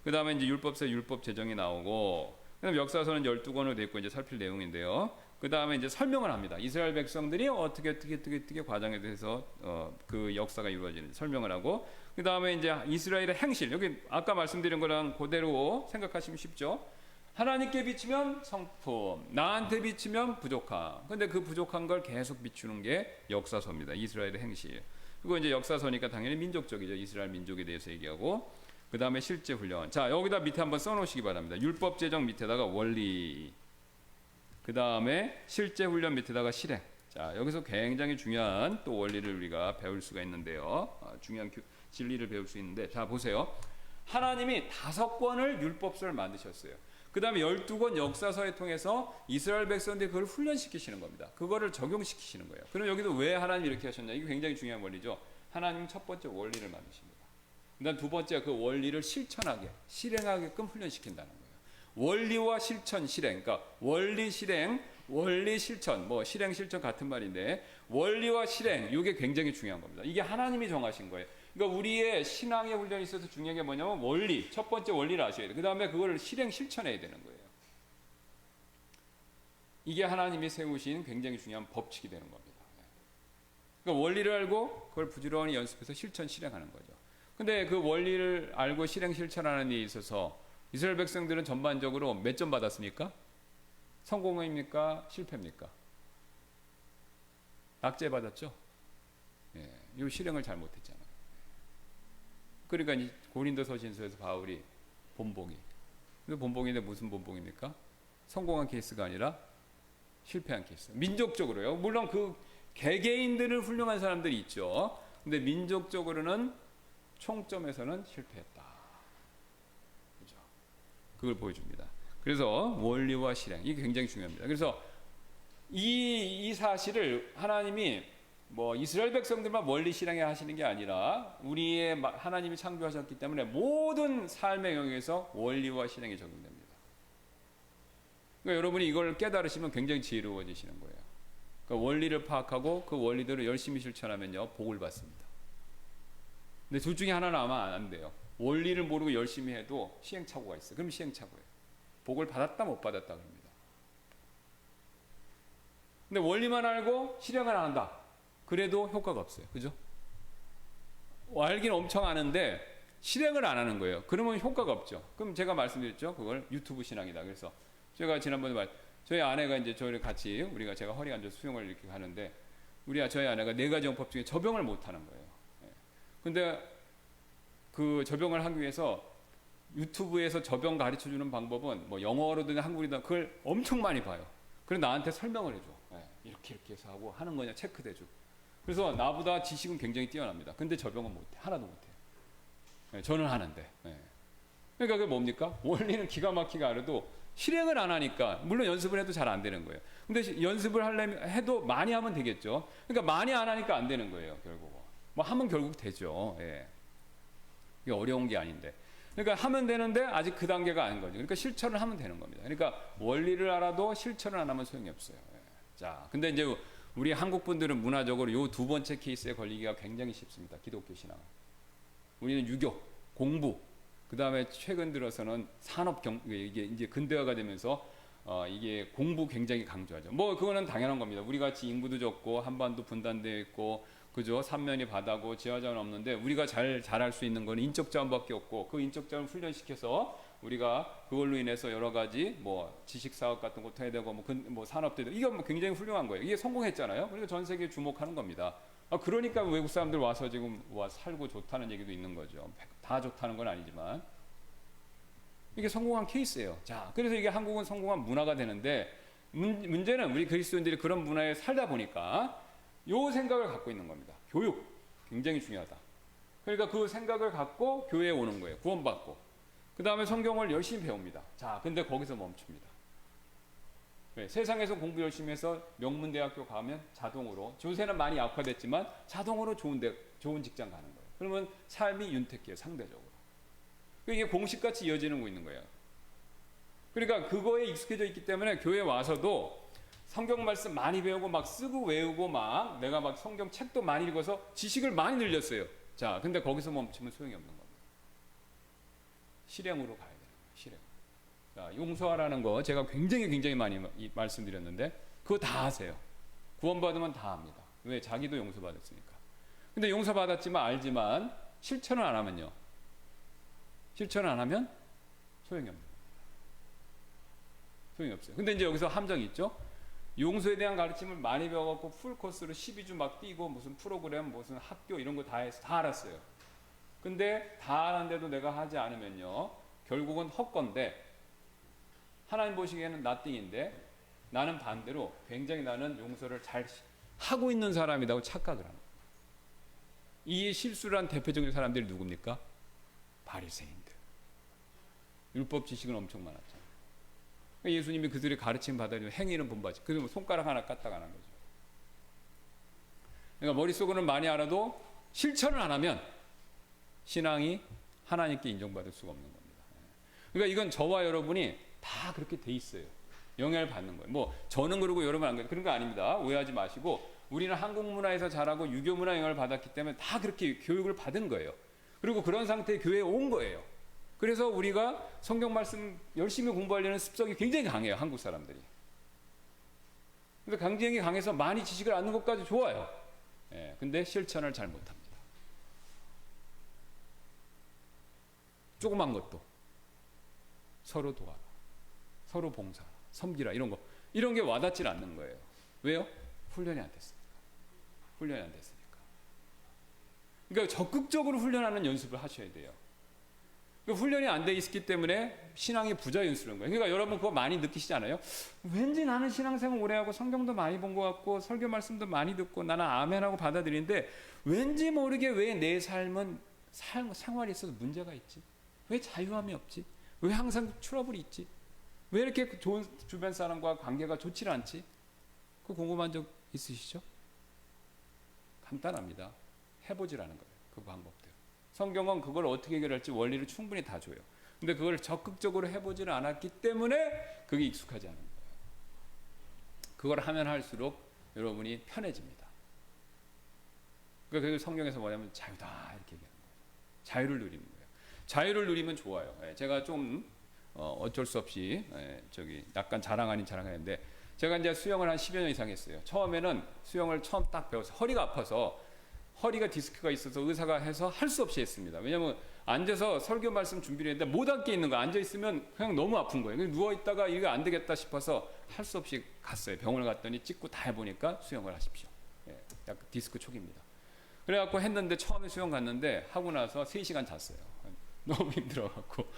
S1: 그 다음에 이제 율법서 율법 제정이 나오고, 그다음 역사서는 12권으로 되어 있고 이제 살필 내용인데요. 그 다음에 이제 설명을 합니다. 이스라엘 백성들이 어떻게 과정에 대해서 그 역사가 이루어지는지 설명을 하고, 그 다음에 이제 이스라엘의 행실, 여기 아까 말씀드린 거랑 그대로 생각하시면 쉽죠. 하나님께 비추면 성품, 나한테 비추면 부족함. 근데 그 부족한 걸 계속 비추는 게 역사서입니다. 이스라엘의 행실. 그리고 이제 역사서니까 당연히 민족적이죠. 이스라엘 민족에 대해서 얘기하고, 그 다음에 실제 훈련. 자, 여기다 밑에 한번 써놓으시기 바랍니다. 율법 제정 밑에다가 원리, 그 다음에 실제 훈련 밑에다가 실행. 자, 여기서 굉장히 중요한 또 원리를 우리가 배울 수가 있는데요. 중요한 진리를 배울 수 있는데, 자 보세요. 하나님이 5권을 율법서를 만드셨어요. 그 다음에 12권 역사서에 통해서 이스라엘 백성들이 그걸 훈련시키시는 겁니다. 그거를 적용시키시는 거예요. 그럼 여기도 왜 하나님이 이렇게 하셨냐? 이게 굉장히 중요한 원리죠. 하나님 첫 번째 원리를 만드십니다. 그다음 두 번째 그 원리를 실천하게, 실행하게끔 훈련시킨다는 거예요. 원리와 실천, 실행. 그러니까 원리, 실행, 원리, 실천. 뭐 실행, 실천 같은 말인데 원리와 실행, 이게 굉장히 중요한 겁니다. 이게 하나님이 정하신 거예요. 그러니까 우리의 신앙의 훈련이 있어서 중요한 게 뭐냐면 원리, 첫 번째 원리를 아셔야 돼요. 그 다음에 그걸 실행, 실천해야 되는 거예요. 이게 하나님이 세우신 굉장히 중요한 법칙이 되는 겁니다. 그러니까 원리를 알고 그걸 부지런히 연습해서 실천, 실행하는 거죠. 근데 그 원리를 알고 실행, 실천하는 데 있어서 이스라엘 백성들은 전반적으로 몇 점 받았습니까? 성공입니까? 실패입니까? 낙제 받았죠? 예, 이 실행을 잘 못했잖아요. 그러니까 이 고린도서신서에서 바울이 본보기. 근데 본보기인데 무슨 본보기입니까? 성공한 케이스가 아니라 실패한 케이스. 민족적으로요. 물론 그 개개인들을 훌륭한 사람들이 있죠. 근데 민족적으로는 총점에서는 실패했다. 그죠? 그걸 보여줍니다. 그래서 원리와 실행, 이게 굉장히 중요합니다. 그래서 이 사실을 하나님이 뭐 이스라엘 백성들만 원리 실행해 하시는 게 아니라 우리의 하나님이 창조하셨기 때문에 모든 삶의 영역에서 원리와 실행이 적용됩니다. 그러니까 여러분이 이걸 깨달으시면 굉장히 지혜로워지시는 거예요. 그러니까 원리를 파악하고 그 원리들을 열심히 실천하면요, 복을 받습니다. 근데 둘 중에 하나는 아마 안 돼요. 원리를 모르고 열심히 해도 시행착오가 있어요. 그럼 시행착오예요. 복을 받았다 못 받았다 그럽니다. 근데 원리만 알고 실행을 안 한다. 그래도 효과가 없어요. 그죠? 알기는 엄청 아는데 실행을 안 하는 거예요. 그러면 효과가 없죠. 그럼 제가 말씀드렸죠. 그걸 유튜브 신앙이다. 그래서 제가 지난번에 저희 아내가 이제 저를 같이 제가 허리가 안 좋아서 수영을 이렇게 가는데 저희 아내가 4가지 영법 중에 접영을 못 하는 거예요. 근데 그 접영을 하기 위해서 유튜브에서 접영 가르쳐 주는 방법은 뭐 영어로든 한국이든 그걸 엄청 많이 봐요. 그래서 나한테 설명을 해줘. 이렇게 해서 하고 하는 거냐 체크도 해줘. 그래서 나보다 지식은 굉장히 뛰어납니다. 근데 접영은 못해. 하나도 못해. 저는 하는데. 그러니까 그게 뭡니까? 원리는 기가 막히게 알아도 실행을 안 하니까, 물론 연습을 해도 잘 안 되는 거예요. 근데 연습을 하려면 해도 많이 하면 되겠죠. 그러니까 많이 안 하니까 안 되는 거예요, 결국. 뭐 하면 결국 되죠. 이게 어려운 게 아닌데. 그러니까 하면 되는데 아직 그 단계가 아닌 거죠. 그러니까 실천을 하면 되는 겁니다. 그러니까 원리를 알아도 실천을 안 하면 소용이 없어요. 자, 근데 이제 우리 한국 분들은 문화적으로 요 두 번째 케이스에 걸리기가 굉장히 쉽습니다. 기독교 신앙. 우리는 유교, 공부, 그 다음에 최근 들어서는 이게 이제 근대화가 되면서 이게 공부 굉장히 강조하죠. 뭐 그거는 당연한 겁니다. 우리 같이 인구도 적고 한반도 분단되어 있고, 그죠? 삼면이 바다고 지하자원 없는데 우리가 잘할 수 있는 건 인적 자원밖에 없고, 그 인적 자원 훈련시켜서 우리가 그걸로 인해서 여러 가지 뭐 지식 사업 같은 것도 해야 되고 뭐 산업도 해야 되고, 이게 뭐 굉장히 훌륭한 거예요. 이게 성공했잖아요. 그러니까 전 세계에 주목하는 겁니다. 그러니까 외국 사람들 와서 지금 살고 좋다는 얘기도 있는 거죠. 다 좋다는 건 아니지만 이게 성공한 케이스예요. 자, 그래서 이게 한국은 성공한 문화가 되는데 문제는 우리 그리스도인들이 그런 문화에 살다 보니까 요 생각을 갖고 있는 겁니다. 교육 굉장히 중요하다. 그러니까 그 생각을 갖고 교회에 오는 거예요. 구원받고 그 다음에 성경을 열심히 배웁니다. 자, 근데 거기서 멈춥니다. 왜? 세상에서 공부 열심히 해서 명문대학교 가면 자동으로, 요새는 많이 악화됐지만 자동으로 좋은 직장 가는 거예요. 그러면 삶이 윤택해요, 상대적으로. 이게 공식같이 이어지는 거 있는 거예요. 그러니까 그거에 익숙해져 있기 때문에 교회 와서도 성경 말씀 많이 배우고 막 쓰고 외우고 막 내가 막 성경 책도 많이 읽어서 지식을 많이 늘렸어요. 자, 근데 거기서 멈추면 소용이 없는 겁니다. 실행으로 가야 돼요. 실행. 자, 용서하라는 거 제가 굉장히 많이 말씀드렸는데 그거 다 하세요. 구원받으면 다 합니다. 왜? 자기도 용서받았으니까. 근데 용서받았지만 알지만 실천을 안 하면요. 실천을 안 하면 소용이 없는 겁니다. 소용이 없어요. 근데 이제 여기서 함정이 있죠. 용서에 대한 가르침을 많이 배워갖고 풀코스로 12주 막 뛰고 무슨 프로그램 무슨 학교 이런 거 다 해서 다 알았어요. 근데 다 아는데도 내가 하지 않으면요 결국은 헛건데 하나님 보시기에는 나띵인데 나는 반대로 굉장히 나는 용서를 잘 하고 있는 사람이라고 착각을 합니다. 이 실수를 한 대표적인 사람들이 누굽니까? 바리새인들. 율법 지식은 엄청 많았잖아요. 예수님이 그들의 가르침 받아들이면 행위는 본받지. 그래서 손가락 하나 까딱 안 한 거죠. 그러니까 머릿속으로는 많이 알아도 실천을 안 하면 신앙이 하나님께 인정받을 수가 없는 겁니다. 그러니까 이건 저와 여러분이 다 그렇게 돼 있어요. 영향을 받는 거예요. 뭐 저는 그러고 여러분 안 그래요. 그런 거 아닙니다. 오해하지 마시고 우리는 한국 문화에서 자라고 유교 문화 영향을 받았기 때문에 다 그렇게 교육을 받은 거예요. 그리고 그런 상태에 교회에 온 거예요. 그래서 우리가 성경 말씀 열심히 공부하려는 습성이 굉장히 강해요. 한국 사람들이. 그래서 강제력이 강해서 많이 지식을 아는 것까지 좋아요. 예, 근데 실천을 잘 못합니다. 조그만 것도 서로 도와라, 서로 봉사, 섬기라 이런 게 와닿질 않는 거예요. 왜요? 훈련이 안 됐으니까. 훈련이 안 됐으니까. 그러니까 적극적으로 훈련하는 연습을 하셔야 돼요. 훈련이 안 돼 있기 때문에 신앙이 부자연스러운 거예요. 그러니까 여러분 그거 많이 느끼시지 않아요? 왠지 나는 신앙생활 오래 하고 성경도 많이 본 것 같고 설교 말씀도 많이 듣고 나는 아멘하고 받아들이는데 왠지 모르게 왜 내 삶은 생활에 있어서 문제가 있지? 왜 자유함이 없지? 왜 항상 트러블이 있지? 왜 이렇게 좋은 주변 사람과 관계가 좋지 않지? 그거 궁금한 적 있으시죠? 간단합니다. 해보질 않은 거예요. 그 방법들. 성경은 그걸 어떻게 해결할지 원리를 충분히 다 줘요. 근데 그걸 적극적으로 해보지는 않았기 때문에 그게 익숙하지 않은 거예요. 그걸 하면 할수록 여러분이 편해집니다. 그래서 성경에서 뭐냐면 자유다 이렇게 얘기하는 거예요. 자유를 누리는 거예요. 자유를 누리면 좋아요. 제가 좀 어쩔 수 없이 약간 자랑 아닌 자랑했는데 제가 이제 수영을 한 10여 년 이상 했어요. 처음에는 수영을 처음 딱 배워서 허리가 아파서 허리가 디스크가 있어서 의사가 해서 할 수 없이 했습니다. 왜냐하면 앉아서 설교 말씀 준비를 했는데 못 앉게 있는 거예요. 앉아있으면 그냥 너무 아픈 거예요. 누워있다가 이게 안 되겠다 싶어서 할 수 없이 갔어요. 병원을 갔더니 찍고 다 해보니까 수영을 하십시오. 약간 디스크 초기입니다. 그래갖고 했는데 처음에 수영 갔는데 하고 나서 3시간 잤어요. 너무 힘들어갖고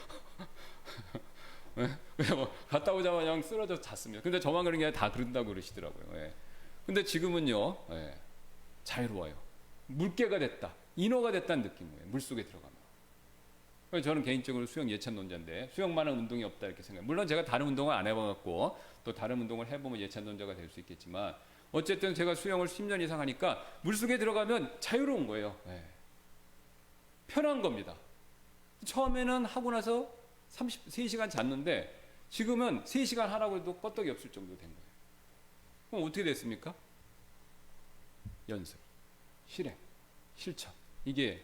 S1: 그냥 뭐 갔다 오자마자 그냥 쓰러져서 잤습니다. 근데 저만 그런 게 아니라 다 그런다고 그러시더라고요. 근데 지금은요 자유로워요. 물개가 됐다, 인어가 됐다는 느낌이에요. 물속에 들어가면. 저는 개인적으로 수영 예찬론자인데 수영만한 운동이 없다 이렇게 생각해요. 물론 제가 다른 운동을 안 해봐갖고 또 다른 운동을 해보면 예찬론자가 될 수 있겠지만 어쨌든 제가 수영을 10년 이상 하니까 물속에 들어가면 자유로운 거예요. 편한 겁니다. 처음에는 하고 나서 3시간 잤는데 지금은 3시간 하라고 해도 껐떡이 없을 정도 된 거예요. 그럼 어떻게 됐습니까? 연습, 실행, 실천, 이게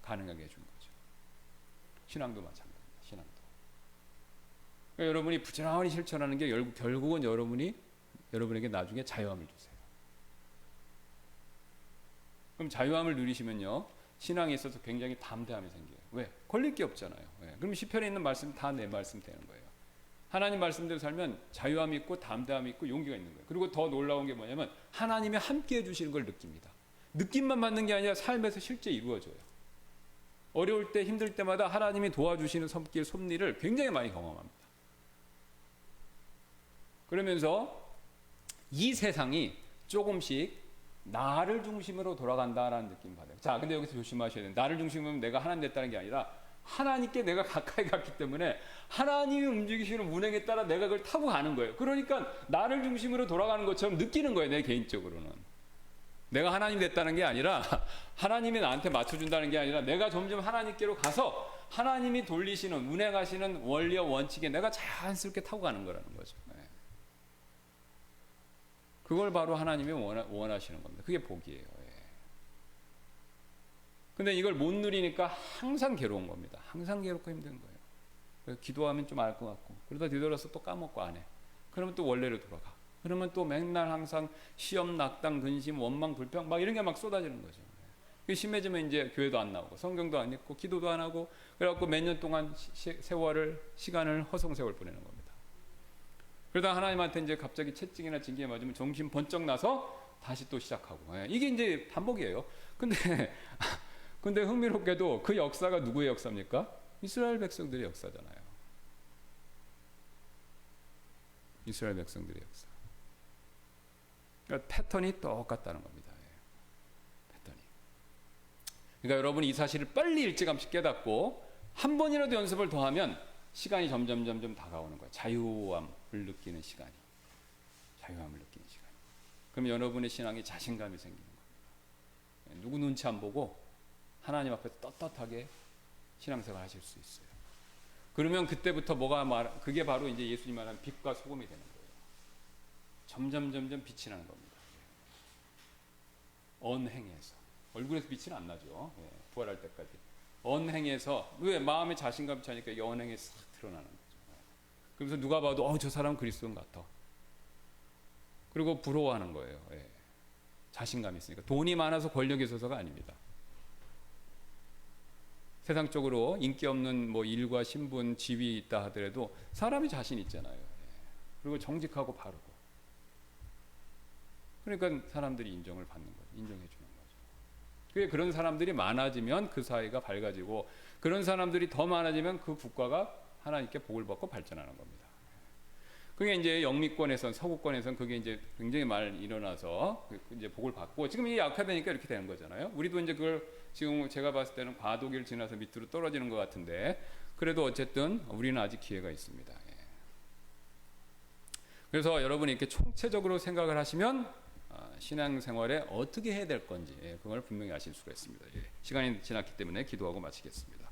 S1: 가능하게 해준 거죠. 신앙도 마찬가지입니다. 신앙도. 그러니까 여러분이 부지런히 실천하는 게 결국은 여러분에게 나중에 자유함을 주세요. 그럼 자유함을 누리시면요 신앙에 있어서 굉장히 담대함이 생겨요. 왜? 걸릴 게 없잖아요. 그럼 시편에 있는 말씀 다 내 말씀 되는 거예요. 하나님 말씀대로 살면 자유함이 있고 담대함이 있고 용기가 있는 거예요. 그리고 더 놀라운 게 뭐냐면 하나님이 함께 해주시는 걸 느낍니다. 느낌만 받는 게 아니라 삶에서 실제 이루어져요. 어려울 때 힘들 때마다 하나님이 도와주시는 손길 섭리를 굉장히 많이 경험합니다. 그러면서 이 세상이 조금씩 나를 중심으로 돌아간다라는 느낌 받아요. 자, 근데 여기서 조심하셔야 돼요. 나를 중심으로 내가 하나님 됐다는 게 아니라 하나님께 내가 가까이 갔기 때문에 하나님이 움직이시는 운행에 따라 내가 그걸 타고 가는 거예요. 그러니까 나를 중심으로 돌아가는 것처럼 느끼는 거예요. 내 개인적으로는. 내가 하나님 됐다는 게 아니라 하나님이 나한테 맞춰준다는 게 아니라 내가 점점 하나님께로 가서 하나님이 돌리시는 운행하시는 원리와 원칙에 내가 자연스럽게 타고 가는 거라는 거죠. 그걸 바로 하나님이 원하시는 겁니다. 그게 복이에요. 근데 이걸 못 누리니까 항상 괴로운 겁니다. 항상 괴롭고 힘든 거예요. 기도하면 좀 알 것 같고 그러다 뒤돌아서 또 까먹고 안 해. 그러면 또 원래로 돌아가. 그러면 또 맨날 항상 시험, 낙담, 근심, 원망, 불평 막 이런 게 막 쏟아지는 거죠. 심해지면 이제 교회도 안 나오고 성경도 안 읽고 기도도 안 하고 그래갖고 몇 년 동안 시간을 허송세월 보내는 겁니다. 그러다 하나님한테 이제 갑자기 채찍이나 징계에 맞으면 정신 번쩍 나서 다시 또 시작하고 이게 이제 반복이에요. 근데 흥미롭게도 그 역사가 누구의 역사입니까? 이스라엘 백성들의 역사잖아요. 이스라엘 백성들의 역사. 그러니까 패턴이 똑같다는 겁니다. 패턴이. 그러니까 여러분이 이 사실을 빨리 일찌감치 깨닫고 한 번이라도 연습을 더하면 시간이 점점 다가오는 거예요. 자유함을 느끼는 시간이. 자유함을 느끼는 시간이. 그럼 여러분의 신앙에 자신감이 생기는 겁니다. 누구 눈치 안 보고 하나님 앞에 떳떳하게 신앙생활 하실 수 있어요. 그러면 그때부터 그게 바로 이제 예수님 말하는 빛과 소금이 되는 거예요. 점점 빛이 나는 겁니다. 언행에서. 얼굴에서 빛은 안 나죠. 부활할 때까지. 언행에서, 왜? 마음에 자신감 차니까 이 언행이 싹 드러나는 거죠. 그래서 누가 봐도 저 사람 그리스도인 같아. 그리고 부러워하는 거예요. 자신감이 있으니까. 돈이 많아서 권력이 있어서가 아닙니다. 세상적으로 인기 없는 일과 신분, 지위 있다 하더라도 사람이 자신 있잖아요. 그리고 정직하고 바르고. 그러니까 사람들이 인정을 받는 거죠. 인정해 주는 거죠. 그런 사람들이 많아지면 그 사회가 밝아지고 그런 사람들이 더 많아지면 그 국가가 하나님께 복을 받고 발전하는 겁니다. 그게 이제 영미권에선 서구권에선 그게 이제 굉장히 많이 일어나서 이제 복을 받고 지금 이게 약화되니까 이렇게 되는 거잖아요. 우리도 이제 그걸 지금 제가 봤을 때는 과도기를 지나서 밑으로 떨어지는 것 같은데 그래도 어쨌든 우리는 아직 기회가 있습니다. 그래서 여러분이 이렇게 총체적으로 생각을 하시면 신앙생활에 어떻게 해야 될 건지 그걸 분명히 아실 수가 있습니다. 시간이 지났기 때문에 기도하고 마치겠습니다.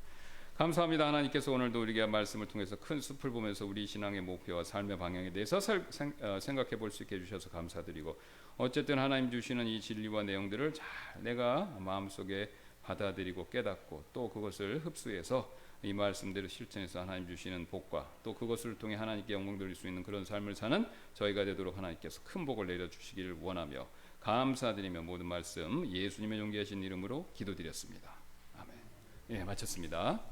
S1: 감사합니다. 하나님께서 오늘도 우리에게 말씀을 통해서 큰 숲을 보면서 우리 신앙의 목표와 삶의 방향에 대해서 생각해 볼 수 있게 해주셔서 감사드리고 어쨌든 하나님 주시는 이 진리와 내용들을 잘 내가 마음속에 받아들이고 깨닫고 또 그것을 흡수해서 이 말씀대로 실천해서 하나님 주시는 복과 또 그것을 통해 하나님께 영광 돌릴 수 있는 그런 삶을 사는 저희가 되도록 하나님께서 큰 복을 내려주시기를 원하며 감사드리며 모든 말씀 예수님의 존귀하신 이름으로 기도드렸습니다. 아멘. 마쳤습니다.